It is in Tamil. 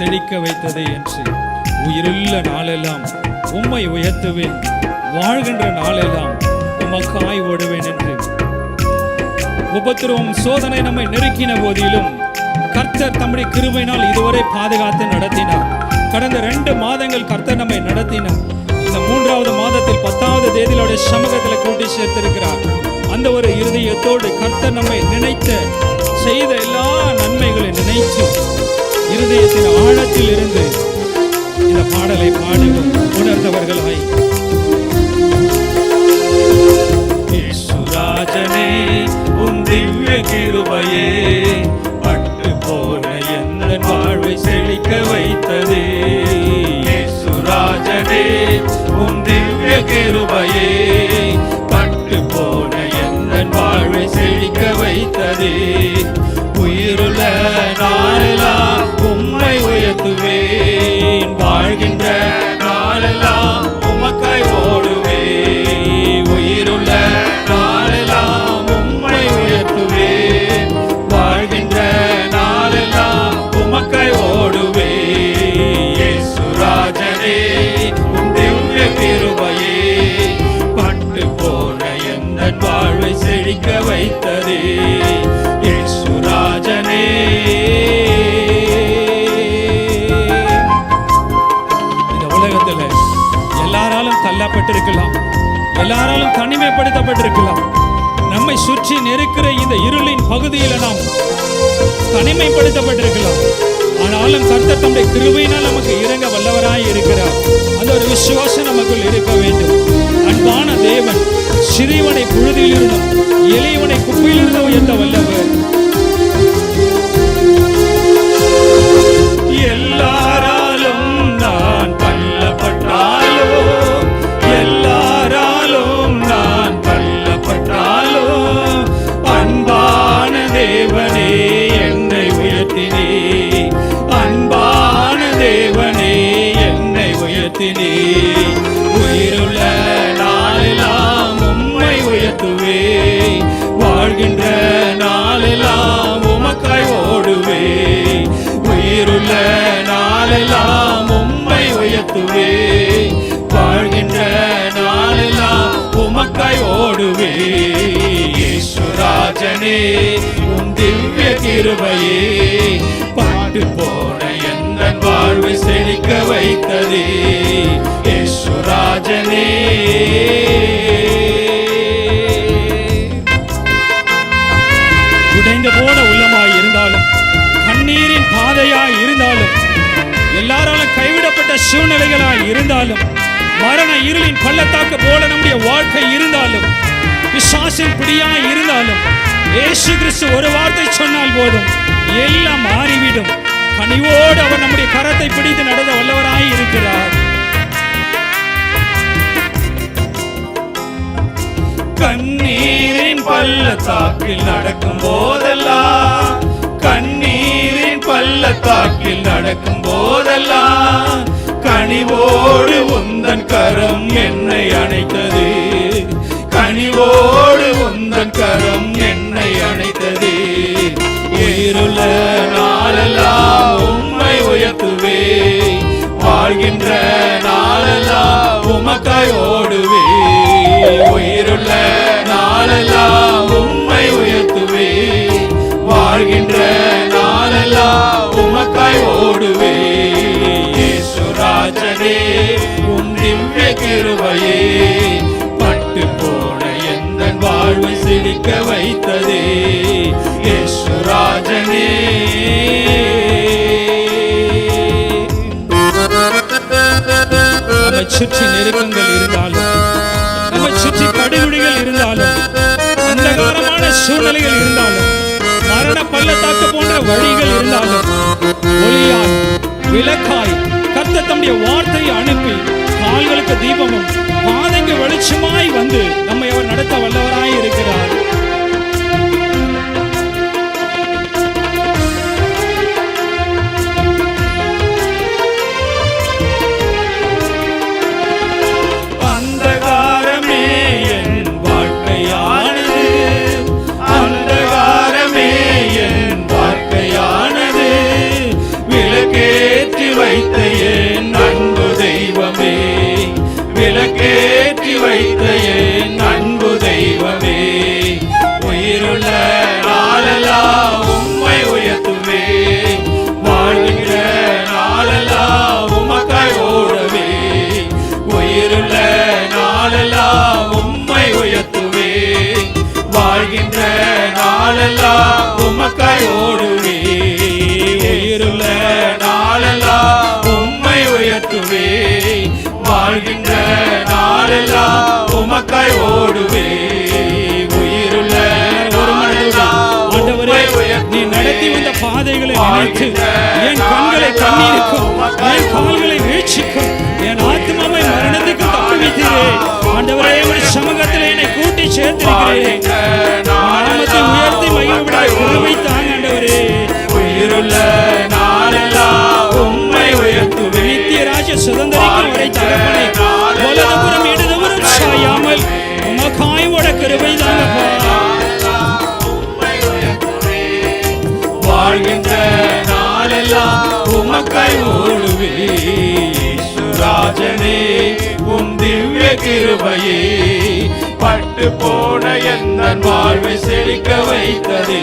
செழிக்க வைத்ததே என்று உயிருள்ள நாளெல்லாம் உம்மை உயர்த்துவேன், வாழ்கின்ற நாளெல்லாம் உமக்காய் ஓடுவேன் என்று. உபத்திரவம் சோதனை நம்மை நெருக்கின போதிலும் கர்த்தர் தம்முடைய கிருபையினால் இதுவரை பாதுகாத்து நடத்தினார். கடந்த 2 மாதங்கள் கர்த்தர் நம்மை நடத்தினார். இந்த 3வது மாதத்தில் 10வது தேதியிலுடைய சமூகத்தில் கூட்டி சேர்த்திருக்கிறார். அந்த ஒரு இருதயத்தோடு கர்த்தர் நம்மை நினைத்த செய்த எல்லா நன்மைகளை நினைத்து இருதயத்தின் ஆழத்தில் இருந்து இந்த பாடலை பாடுவோம் உணர்ந்தவர்களாய். இயேசுராஜனே உம் திவ்ய கிருபையே பட்டு போன எந்த வாழ்வை செழிக்க வைத்ததே. இயேசுராஜனே உம் திவ்ய கிருபையே பட்டு போன எந்த வாழ்வை செழிக்க வைத்ததே. உயிருள்ள நாளெல்லாம் உம்மை உயர்த்துவேன், வாழ்கின்ற நாளெல்லாம் உமக்காய் ஓடுவேன். உயிருள்ள நாளெல்லாம் உம்மை உயர்த்துவேன், வாழ்கின்ற நாளெல்லாம் உமக்காய் ஓடுவேன். இயேசுராஜனே உம் திவ்ய கிருபையே பட்டு போன எந்த வாழ்வை செழிக்க வைத்ததே. இயேசுராஜனே இந்த உலகத்தில் எல்லாராலும் தள்ளப்பட்டிருக்கலாம், எல்லாராலும் தனிமைப்படுத்தப்பட்டிருக்கலாம். நம்மை சுற்றி நெருக்கிற இந்த இருளின் பகுதியில் நாம் தனிமைப்படுத்தப்பட்டிருக்கலாம். ஆனாலும் கர்த்தர் தம்முடைய கிருபையினால் நமக்கு இறங்க வல்லவராய் இருக்கிறார். அந்த ஒரு விசுவாசம் நமக்குள் இருக்க வேண்டும். அன்பான தேவன் சிறியவனை புழுதியிலிருந்தும் எளியவனை குப்பையிலிருந்து உயர்த்த வல்லவர். எல்லாராலும் நான் தள்ளப்பட்டாலோ, எல்லாராலும் நான் தள்ளப்பட்டாலோ, அன்பான தேவனே என்னை உயர்த்தினே. அன்பான தேவனே என்னை உயர்த்தினே. உயிருள்ள நாளெல்லாம் உம்மை உயர்த்துவே, வாழ்கின்ற நாளெல்லாம் உமக்காய் ஓடுவே. உயிருள்ள நாளெல்லாம் உம்மை உயர்த்துவே, வாழ்கின்ற நாளெல்லாம் உமக்காய் ஓடுவே. இயேசுராஜனே உம் திவ்ய கிருபையே பாட்டு போன எந்த வாழ்வை செழிக்க வைத்ததே. இயேசுராஜனே உடைந்து போன உள்ளமாய் இருந்தாலும், கண்ணீரின் பாதையாய் இருந்தாலும், எல்லாராலும் கைவிடப்பட்ட சூழ்நிலைகளாய் இருந்தாலும், மரண இருளின் பள்ளத்தாக்கு போல நம்முடைய வாழ்க்கை இருந்தாலும், பிசாசின் பிடியாய் இருந்தாலும், இயேசு கிறிஸ்து ஒரு வார்த்தை சொன்னால் போதும் எல்லாம் மாறிவிடும். கனிவோடு அவர் நம்முடைய கரத்தை பிடித்து நடந்த வல்லவராய் இருக்கிறார். கண்ணீரின் பள்ளத்தாக்கில் நடக்கும் போதெல்லாம், கண்ணீரின் பள்ளத்தாக்கில் நடக்கும் போதெல்லாம், கனிவோடு உந்தன் கரம் என்னை அணைத்தது. கனிவோடு உந்தன் கரம் என்னை அணைத்தது. உயிருள்ள நாளெல்லாம் உம்மை உயர்த்துவே, வாழ்கின்ற நாளெல்லாம் உமக்காய் ஓடுவே. உயிருள்ள நாளெல்லாம் உம்மை உயர்த்துவே, வாழ்கின்ற நாளெல்லாம் உமக்காய் ஓடுவே. இயேசுராஜனே உம் திவ்ய கிருபையே பட்டு போன எந்த வாழ்வை செழிக்க வைத்ததே. இயேசுராஜனே நம்மை சுற்றி நெருக்கங்கள் இருந்தாலும், நம்மை சுற்றி படுகொலிகள் இருந்தாலும், அந்தகாரமான சூழ்நிலைகள் இருந்தாலும், மரண பள்ளத்தாக்கு போன்ற வழிகள் இருந்தாலும், ஒளியாய் விளக்காய் கர்த்தர் தம்முடைய வார்த்தையை அனுப்பி கால்களுக்கு தீபமும் பாதைக்கு வெளிச்சமாய் வந்து நம்மை அவர் நடத்த வல்லவராய் இருக்கிறார். அந்தகாரமே என் வாழ்க்கையானது, அந்தகாரமே என் வாழ்க்கையானது, விளக்கேற்றி வைத்த என் அன்பு தெய்வமே, விளக்கேற்றி வைத்த என் அன்பு தெய்வமே, உயிருள்ள நாளெல்லாம் உம்மை உயர்த்துவே, வாழ்கின்ற நாளெல்லாம் உமக்காய் ஓடவே, உயிருள்ள நாளெல்லாம் உம்மை உயர்த்துவே, வாழ்கின்ற நாளெல்லாம் உமக்காய் ஓடுவே, உயிருள்ள நாளெல்லாம் உம்மை உயர்த்துவே, வாழ்கின்ற நாளெல்லாம் உமக்காய் ஓடுவே, உயிருள்ள நீ நடத்தி வந்த பாதைகளை நினைத்து என் கண்களை கண்ணீருக்கும் என் கால்களை வீழ்ச்சிக்கும் என் ஆத்மாவை மரணத்துக்கு தப்புவித்தீரே. ஆண்டவரே, உம்முடைய சமூகத்தில் என்னை கூட்டி சேர்த்திருக்கிறேன். நாமத்தை உயர்த்தி மகிழ்விட கிருபை தாங்க ஆண்டவரே. உயிருள்ள நாளெல்லாம் உம்மை உயர்த்துவே, நித்திய ராஜ சுதந்திரிக்கும் வரை தகப்பனை வலதுபுறம் இடதுபுறம் சாயாமல் உமக்காய் ஓட கிருபை தாங்கப்பா. வாழ்கின்ற நாளெல்லாம் உமக்காய் ஓடுவே, சுராஜனே உம் திவ்ய கிருபையே, பட்டு போன எந்த வாழ்வை செழிக்க வைத்ததே.